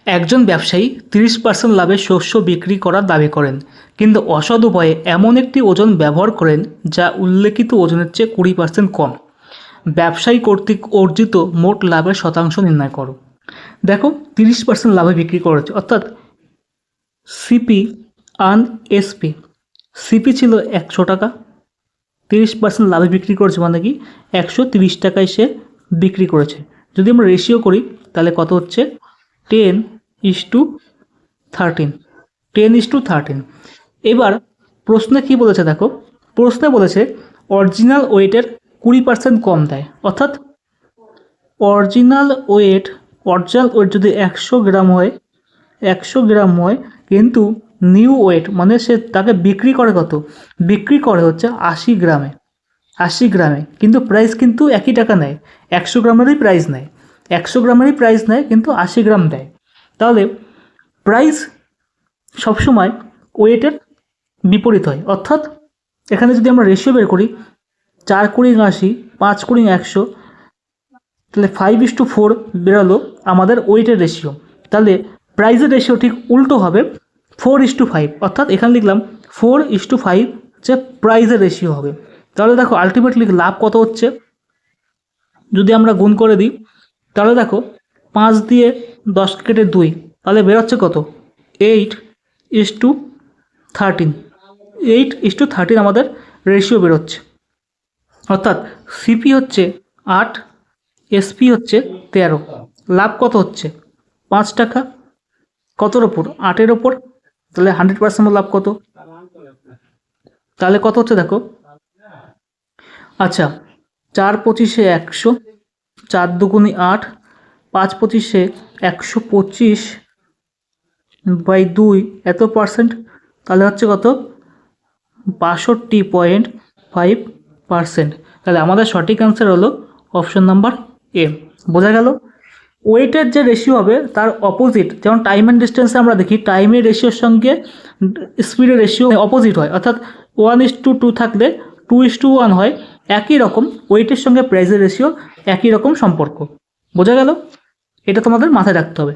একজন ব্যবসায়ী 30% লাভে শস্য বিক্রি করার দাবি করেন, কিন্তু অসৎ উপায়ে এমন একটি ওজন ব্যবহার করেন যা উল্লেখিত ওজনের চেয়ে 20% কম। ব্যবসায়ী কর্তৃক অর্জিত মোট লাভের শতাংশ নির্ণয় করো। দেখো 30% লাভে বিক্রি করেছে, অর্থাৎ সিপি আন এসপি। সিপি ছিল 100 টাকা, 30% লাভে বিক্রি করেছে মানে কি 130 টাকায় সে বিক্রি করেছে। যদি আমরা রেশিও করি তাহলে কত হচ্ছে 10:13, 10:13। এবার প্রশ্নে কি বলেছে দেখো, প্রশ্নে বলেছে অরিজিনাল ওয়েটের 20% কম দেয়, অর্থাৎ অরিজিনাল ওয়েট যদি 100 গ্রাম হয়, 100 গ্রাম হয়, কিন্তু নিউ ওয়েট মানে সে তাকে বিক্রি করে কত, বিক্রি করে হচ্ছে 80 গ্রামে, 80 গ্রামে, কিন্তু প্রাইস কিন্তু একই টাকা নেয়, 100 গ্রামেরই প্রাইস নেয়, 100 গ্রামেরই প্রাইস নেয়, কিন্তু 80 গ্রাম দেয়। তাহলে প্রাইস সবসময় ওয়েটের বিপরীত হয়, অর্থাৎ এখানে যদি আমরা রেশিও বের করি 4×80, 5×100, তাহলে 5:4 বেরোলো আমাদের ওয়েটের রেশিও। তাহলে প্রাইসের রেশিও ঠিক উল্টো হবে, 4:5, অর্থাৎ এখানে লিখলাম 4:5 যে প্রাইসের রেশিও হবে। তাহলে দেখো আলটিমেটলি লাভ কত হচ্ছে, যদি আমরা গুণ করে দিই তাহলে দেখো 5 দিয়ে 10 কেটে 2, তাহলে বেরোচ্ছে কত 8:13, 8:13 আমাদের রেশিও বেরোচ্ছে। অর্থাৎ সিপি হচ্ছে 8, এসপি হচ্ছে 13। লাভ কত হচ্ছে 5 টাকা, কতর ওপর 8-এর ওপর, তাহলে 100% লাভ কত, তাহলে কত হচ্ছে দেখো, আচ্ছা 4×25 100, 4×2 8, 5×25 125/2 এত পার্সেন্ট, তাহলে হচ্ছে কত 62.5%। তাহলে আমাদের সঠিক অ্যান্সার হলো অপশন নাম্বার এ। বোঝা গেল? ওয়েটের যে রেশিও হবে তার অপোজিট, যেমন টাইম অ্যান্ড ডিস্টেন্সে আমরা দেখি টাইমের রেশিওর সঙ্গে স্পিডের রেশিও অপোজিট হয়, অর্থাৎ 1:2 থাকলে 2:1 হয়। একই রকম ওয়েটের সঙ্গে প্রাইসের রেশিও একই রকম সম্পর্ক। বোঝা গেল? এটা তোমাদের মাথায় রাখতে হবে।